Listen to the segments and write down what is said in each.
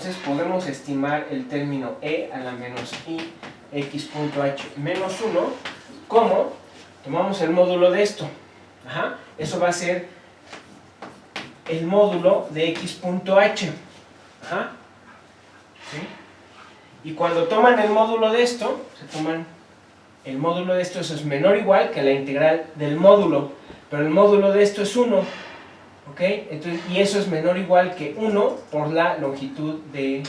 entonces podemos estimar el término e a la menos i x.h menos 1 como, tomamos el módulo de esto, eso va a ser el módulo de x.h, ¿sí? Y cuando toman el módulo de esto, el módulo de esto, eso es menor o igual que la integral del módulo, pero el módulo de esto es 1, ¿ok? Entonces, y eso es menor o igual que 1 por la longitud de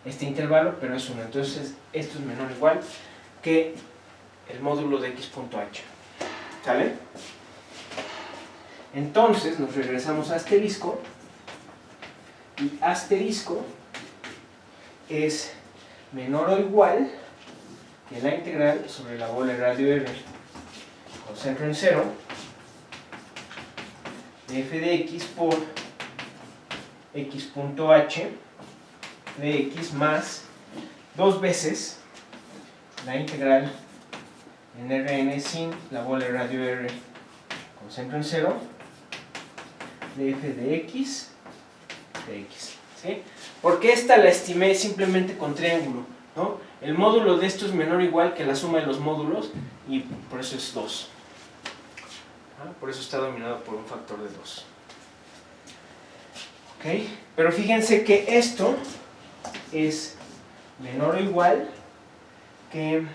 este intervalo, pero es 1, entonces esto es menor o igual que el módulo de x.h, ¿sale? Entonces nos regresamos a asterisco, y asterisco es menor o igual que la integral sobre la bola de radio r con centro en 0 de f de x por x.h de x más 2 veces la integral en Rn sin la bola de radio r con centro en 0 de f de x, ¿sí? Porque esta la estimé simplemente con triángulo, ¿no? El módulo de esto es menor o igual que la suma de los módulos y por eso es 2. Por eso está dominado por un factor de 2. ¿Ok? Pero fíjense que esto es menor o igual que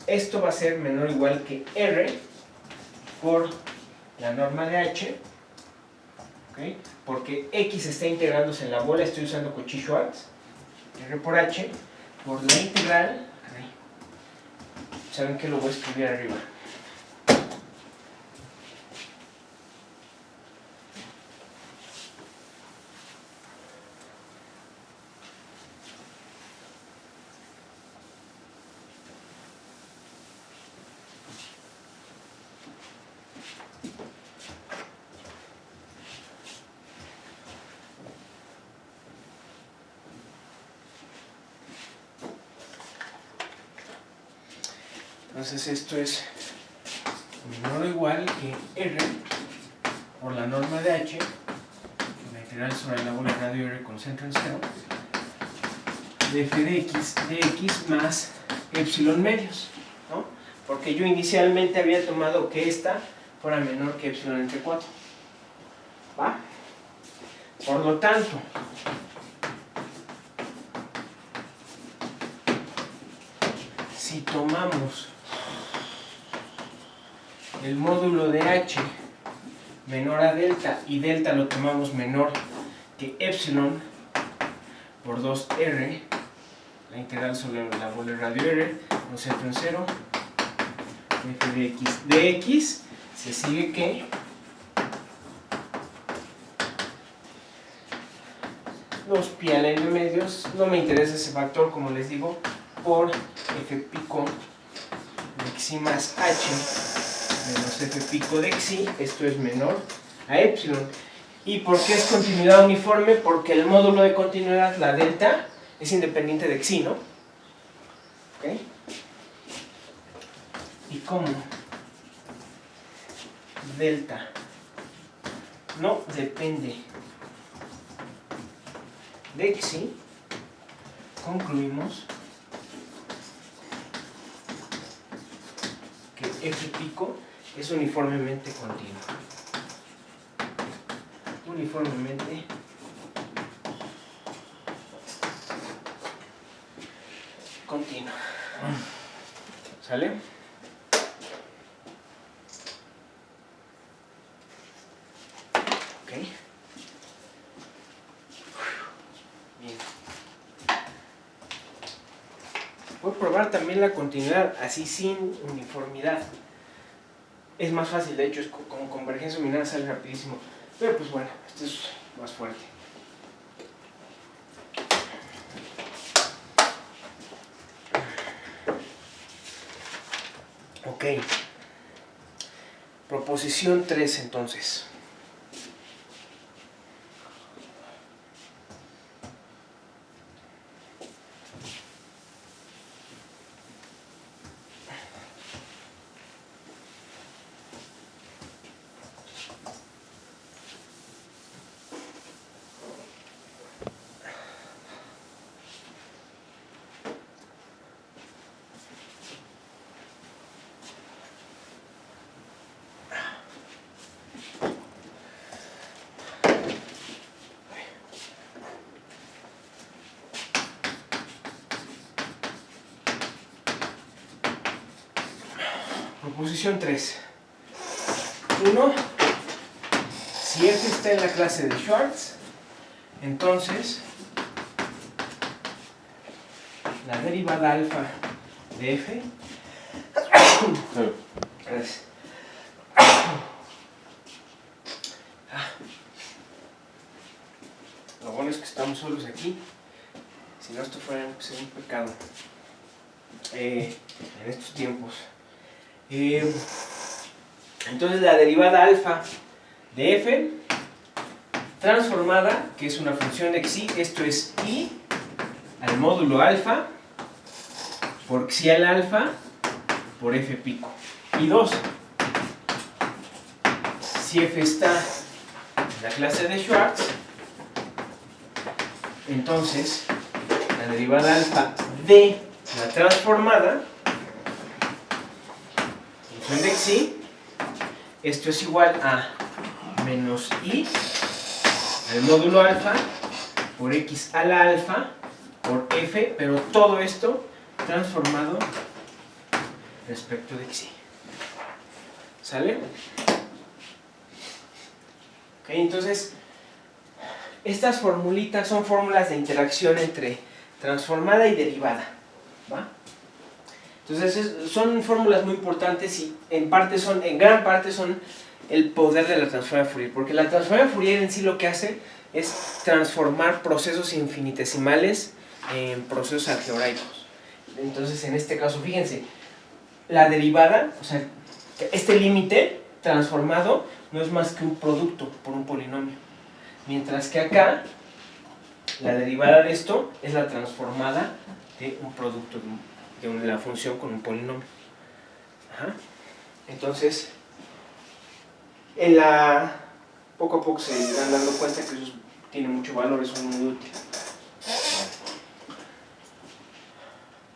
esto va a ser menor o igual que r por la norma de h, ¿okay? Porque x está integrándose en la bola, estoy usando Cauchy-Schwarz, r por h, por la integral, ¿saben qué? Lo voy a escribir arriba. Entonces esto es menor o igual que r por la norma de h, la integral sobre la bola de radio r con centro en 0, de f de x más epsilon medios, ¿no? Porque yo inicialmente había tomado que esta fuera menor que epsilon entre 4. ¿Va? Por lo tanto, si tomamos el módulo de h menor a delta y delta lo tomamos menor que epsilon por 2r, la integral sobre la bola de radio r, con centro en 0, f de x, se sigue que 2pi a la n medios, no me interesa ese factor como les digo, por f pico de xi más h menos f pico de xi, esto es menor a epsilon. ¿Y por qué es continuidad uniforme? Porque el módulo de continuidad, la delta, es independiente de xi, ¿no? ¿Ok? ¿Y cómo? Delta no depende de xi, concluimos que f pico es uniformemente continuo. Uniformemente continuo. ¿Sale? Ok. Bien. Voy a probar también la continuidad así sin uniformidad. Es más fácil, de hecho, es como convergencia nominal, sale rapidísimo. Pero pues bueno, esto es más fuerte. Ok. Proposición 3 entonces. Suposición 3. 1. Si f está en la clase de Schwartz, entonces la derivada alfa de f lo bueno es que estamos solos aquí, si no esto fuera un pecado en estos tiempos. Entonces la derivada alfa de f transformada, que es una función de xi, esto es i al módulo alfa por xi al alfa por f pico. Y 2, si f está en la clase de Schwartz, entonces la derivada alfa de la transformada, función de xi, esto es igual a menos i al módulo alfa por x a la alfa por f, pero todo esto transformado respecto de xi. ¿Sale? Ok, entonces estas formulitas son fórmulas de interacción entre transformada y derivada, ¿va? Entonces son fórmulas muy importantes y en gran parte son el poder de la transforma de Fourier, porque la transforma de Fourier en sí lo que hace es transformar procesos infinitesimales en procesos algebraicos. Entonces en este caso, fíjense, la derivada, o sea, este límite transformado no es más que un producto por un polinomio, mientras que acá la derivada de esto es la transformada de un producto de la función con un polinomio. Ajá. Entonces poco a poco se están dando cuenta que eso tiene mucho valor, es muy útil.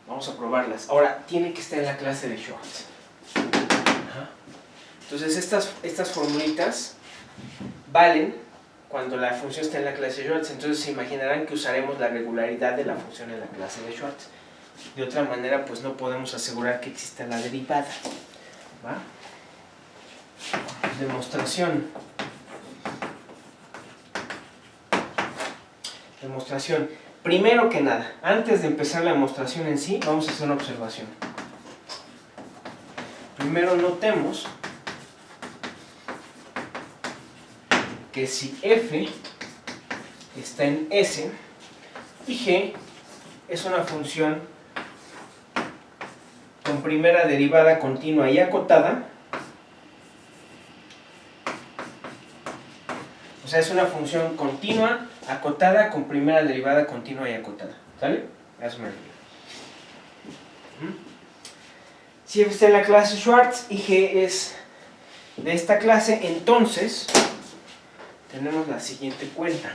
Vamos a probarlas. Ahora, tiene que estar en la clase de Schwartz. Ajá. Entonces estas formulitas valen cuando la función está en la clase de Schwartz. Entonces se imaginarán que usaremos la regularidad de la función en la clase de Schwartz. De otra manera, pues no podemos asegurar que exista la derivada. ¿Va? Demostración. Primero que nada, antes de empezar la demostración en sí, vamos a hacer una observación. Primero notemos que si f está en S y g es una función con primera derivada continua y acotada, o sea, es una función continua, acotada, con primera derivada continua y acotada. ¿Sale? A eso me refiero. Si f está en la clase Schwartz y g es de esta clase, entonces tenemos la siguiente cuenta.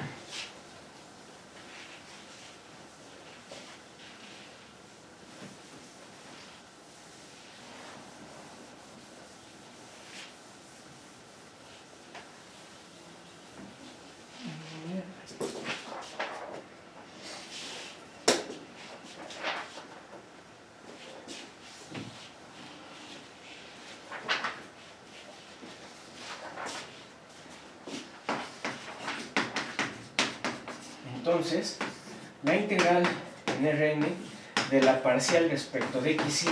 Entonces, la integral en Rn de la parcial respecto de xi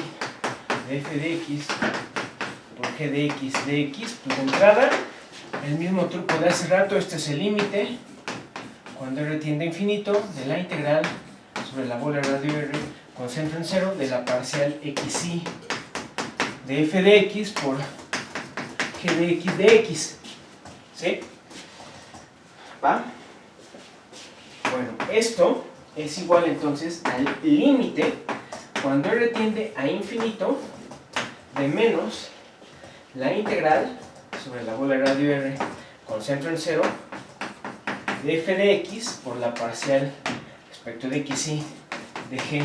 de f de x por g de x, pues de entrada, el mismo truco de hace rato, este es el límite, cuando r tiende a infinito, de la integral sobre la bola radio r con centro en cero de la parcial xi de f de x por g de x. ¿Sí? ¿Va? Bueno, esto es igual entonces al límite cuando r tiende a infinito de menos la integral sobre la bola radio r con centro en cero de f de x por la parcial respecto de xi de g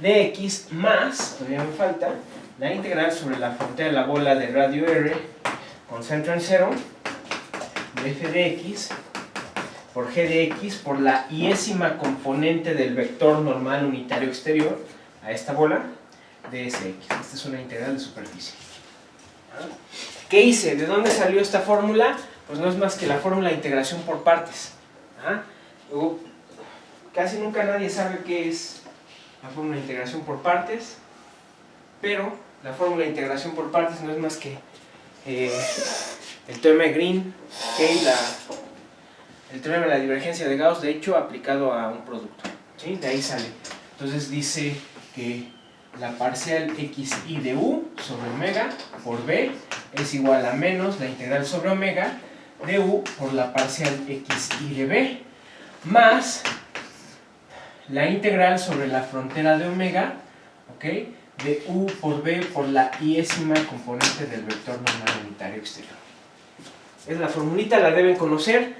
de x más, todavía me falta, la integral sobre la frontera de la bola de radio r con centro en cero de f de x por g de x por la iésima componente del vector normal unitario exterior a esta bola dsx. Esta es una integral de superficie. ¿Qué hice? ¿De dónde salió esta fórmula? Pues no es más que la fórmula de integración por partes. Luego, casi nunca nadie sabe qué es la fórmula de integración por partes, pero la fórmula de integración por partes no es más que el teorema de Green, el teorema de la divergencia de Gauss, de hecho, aplicado a un producto. ¿Sí? De ahí sale. Entonces dice que la parcial xi de u sobre omega por b es igual a menos la integral sobre omega de u por la parcial xi de b más la integral sobre la frontera de omega, ¿ok?, de u por b por la iésima componente del vector normal unitario exterior. Es la formulita, la deben conocer.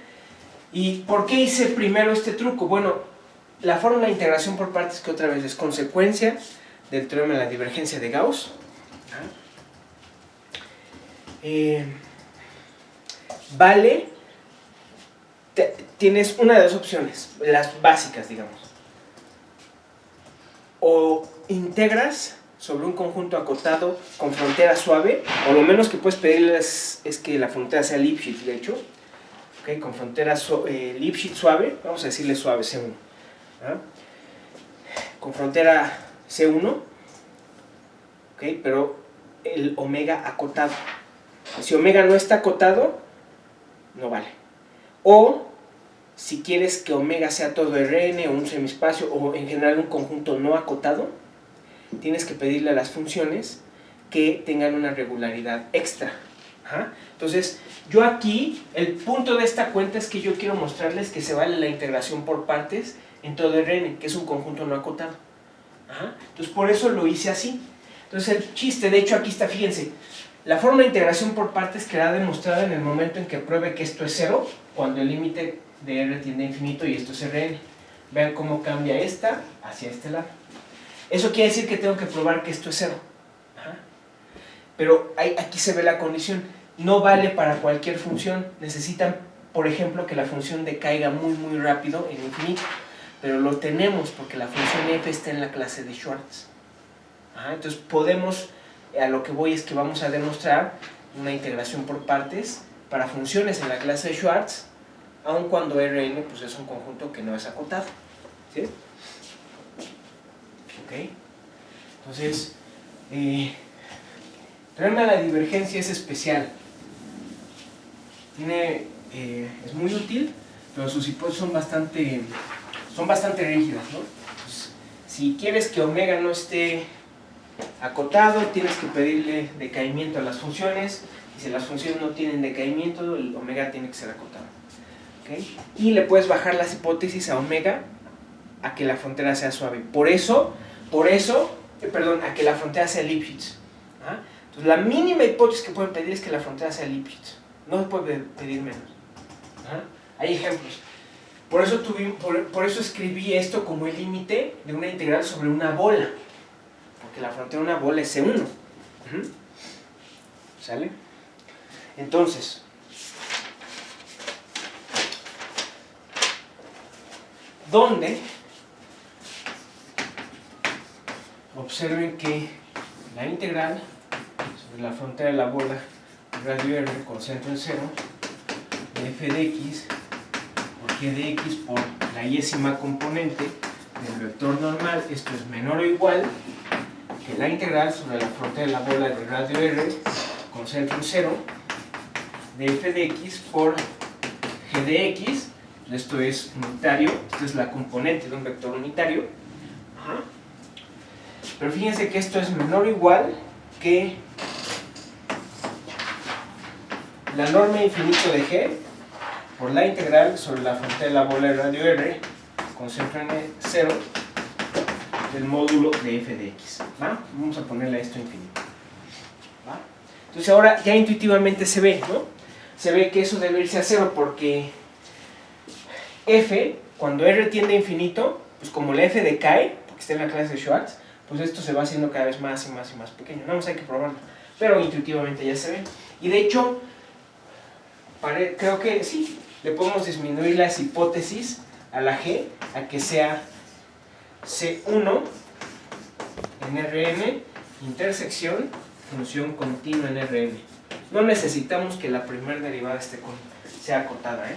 ¿Y por qué hice primero este truco? Bueno, la fórmula de integración por partes, que otra vez es consecuencia del teorema de la divergencia de Gauss, vale, tienes una de dos opciones, las básicas, digamos. O integras sobre un conjunto acotado con frontera suave, o lo menos que puedes pedirles es que la frontera sea Lipschitz, de hecho, ¿okay? Con frontera Lipschitz suave, vamos a decirle suave, C1, con frontera C1, ¿okay? Pero el omega acotado. Si omega no está acotado, no vale. O si quieres que omega sea todo Rn o un semiespacio o en general un conjunto no acotado, tienes que pedirle a las funciones que tengan una regularidad extra. Entonces, yo aquí, el punto de esta cuenta es que yo quiero mostrarles que se vale la integración por partes en todo Rn, que es un conjunto no acotado. Entonces, por eso lo hice así. Entonces, el chiste, de hecho, aquí está, fíjense, la fórmula de integración por partes quedará demostrada en el momento en que pruebe que esto es cero, cuando el límite de R tiende a infinito y esto es Rn. Vean cómo cambia esta hacia este lado. Eso quiere decir que tengo que probar que esto es cero. Pero aquí se ve la condición. No vale para cualquier función. Necesitan, por ejemplo, que la función decaiga muy rápido en infinito. Pero lo tenemos porque la función f está en la clase de Schwartz. Entonces podemos, a lo que voy es que vamos a demostrar una integración por partes para funciones en la clase de Schwartz, aun cuando Rn pues, es un conjunto que no es acotado. ¿Sí? Ok. Entonces, el teorema de la divergencia es especial. Es muy útil, pero sus hipótesis son bastante rígidas, ¿no? Pues, si quieres que omega no esté acotado, tienes que pedirle decaimiento a las funciones, y si las funciones no tienen decaimiento, el omega tiene que ser acotado. ¿Okay? Y le puedes bajar las hipótesis a omega a que la frontera sea suave. Por eso, a que la frontera sea Lipschitz. Entonces, la mínima hipótesis que pueden pedir es que la frontera sea Lipschitz. No se puede pedir menos. Hay ejemplos. Por eso escribí esto como el límite de una integral sobre una bola. Porque la frontera de una bola es C1. ¿Sale? Entonces, ¿dónde? Observen que la integral sobre la frontera de la bola radio R con centro en cero de f de x por g de x por la iésima componente del vector normal, esto es menor o igual que la integral sobre la frontera de la bola de radio R con centro en cero de f de x por g de x. Esto es unitario, esto es la componente de un vector unitario. Pero fíjense que esto es menor o igual que la norma infinito de g por la integral sobre la frontera de la bola de radio R con centro en 0 del módulo de f de x. Vamos a ponerle a esto infinito. Entonces ahora ya intuitivamente se ve, ¿no? Se ve que eso debe irse a 0 porque f, cuando r tiende a infinito, pues como la f decae, porque está en la clase de Schwartz, pues esto se va haciendo cada vez más y más pequeño. Nada más hay que probarlo, pero intuitivamente ya se ve. Y de hecho, creo que sí, le podemos disminuir las hipótesis a la g a que sea C1 en Rn intersección, función continua en Rn. No necesitamos que la primera derivada sea acotada, ¿eh?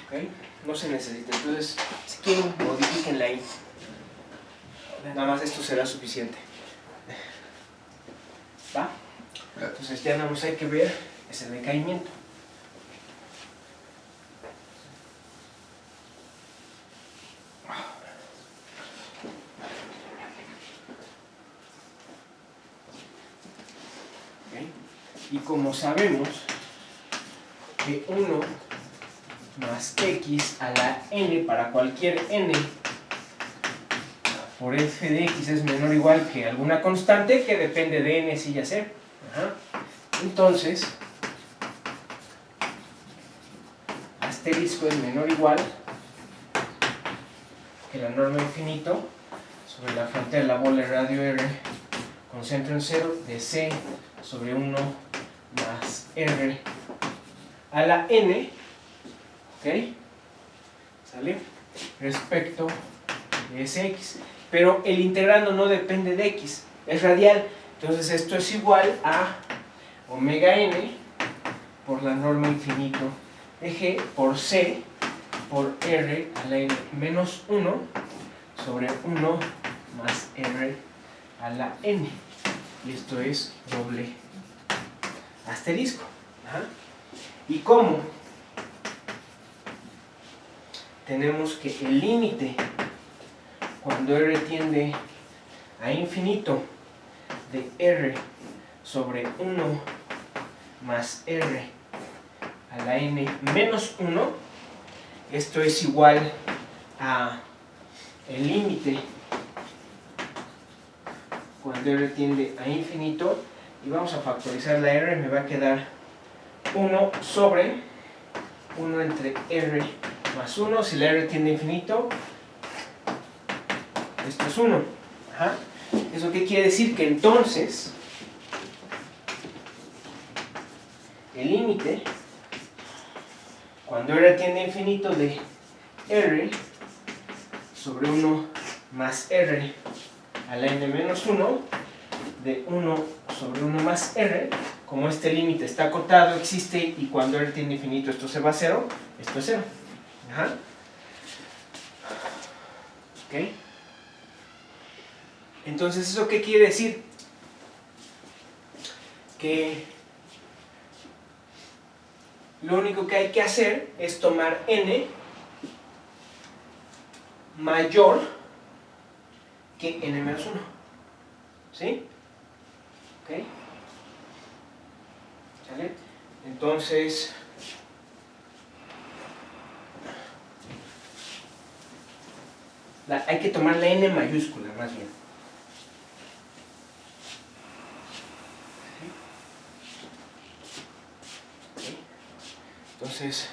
¿Okay? No se necesita. Entonces, si quieren, modifíquenla ahí. Nada más esto será suficiente. ¿Va? Entonces ya nada más hay que ver ese decaimiento. ¿Okay? Y como sabemos que 1 más x a la n para cualquier n por f de x es menor o igual que alguna constante que depende de n si ya sé. Entonces, asterisco es menor o igual que la norma infinito sobre la frontera de la bola de radio R con centro en 0 de c sobre 1 más r a la n, ¿ok? ¿Sale? Respecto de ese x. Pero el integrando no depende de x, es radial. Entonces esto es igual a omega n por la norma infinito de g por c por r a la n menos 1 sobre 1 más r a la n. Y esto es doble asterisco. ¿Y cómo? Tenemos que el límite cuando r tiende a infinito de r sobre 1 más r a la n menos 1, esto es igual a el límite cuando r tiende a infinito, y vamos a factorizar la r, me va a quedar 1 sobre 1 entre r más 1, si la r tiende a infinito, esto es 1. ¿Eso qué quiere decir? Que entonces el límite cuando r tiende a infinito de r sobre 1 más r a la n menos 1 de 1 sobre 1 más r, como este límite está acotado, existe, y cuando r tiende a infinito esto se va a 0, esto es 0. ¿Ok? Entonces, ¿eso qué quiere decir? Que lo único que hay que hacer es tomar n mayor que n menos 1. ¿Sí? ¿Ok? ¿Sale? Entonces, hay que tomar la n mayúscula, más bien. Entonces,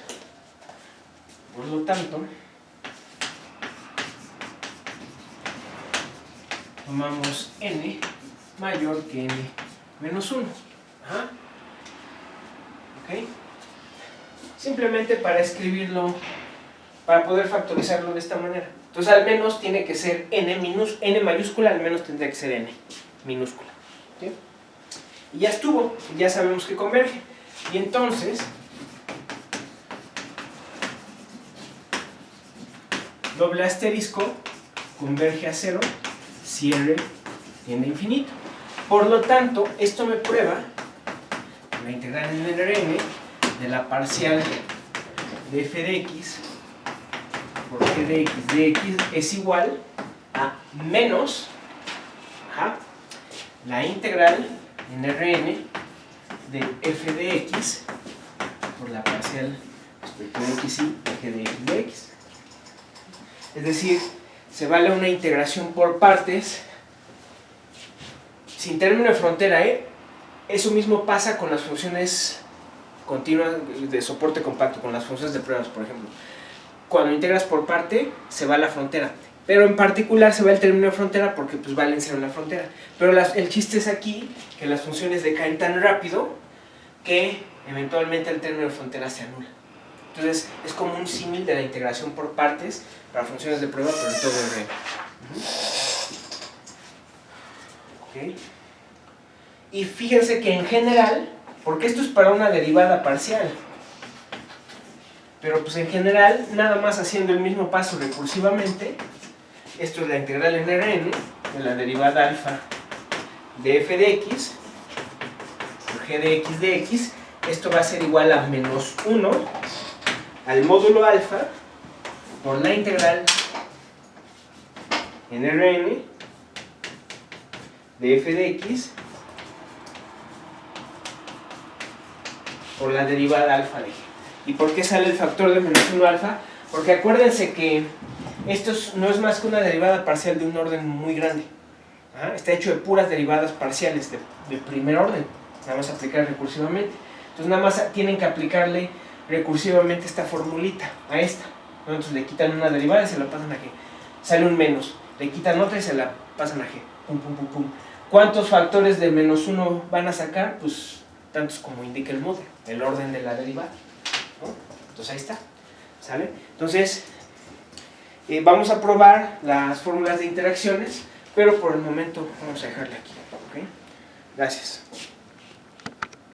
por lo tanto, tomamos n mayor que n menos 1. ¿Ok? Simplemente para escribirlo, para poder factorizarlo de esta manera. Entonces, al menos tiene que ser n mayúscula, al menos tendría que ser n minúscula. ¿Sí? Y ya estuvo, ya sabemos que converge. Y entonces, doble asterisco converge a 0 si r tiende a infinito. Por lo tanto, esto me prueba la integral en Rn de la parcial de f de x por g de x es igual a menos la integral en Rn de f de x por la parcial respecto de x y g de x. Es decir, se vale una integración por partes sin término de frontera, Eso mismo pasa con las funciones continuas de soporte compacto, con las funciones de pruebas, por ejemplo. Cuando integras por parte, se va a la frontera. Pero en particular se va el término de frontera porque pues valen 0 en la frontera. Pero el chiste es aquí que las funciones decaen tan rápido que eventualmente el término de frontera se anula. Entonces es como un símil de la integración por partes para funciones de prueba, pero en todo R. ¿Okay? Y fíjense que en general, porque esto es para una derivada parcial, pero pues en general, nada más haciendo el mismo paso recursivamente, esto es la integral en Rn de la derivada alfa de f de x por g de x, esto va a ser igual a menos 1 al módulo alfa por la integral en Rn de f de x por la derivada alfa de g. ¿Y por qué sale el factor de menos 1 alfa? Porque acuérdense que esto no es más que una derivada parcial de un orden muy grande. Está hecho de puras derivadas parciales de primer orden, nada más aplicar recursivamente. Entonces nada más tienen que aplicarle recursivamente esta formulita a esta. Entonces le quitan una derivada y se la pasan a g. Sale un menos, le quitan otra y se la pasan a g. Pum, pum, pum, pum. ¿Cuántos factores de menos 1 van a sacar? Pues tantos como indica el módulo, el orden de la derivada, ¿no? Entonces ahí está, ¿sale? Entonces vamos a probar las fórmulas de interacciones, pero por el momento vamos a dejarle aquí, ¿ok? Gracias.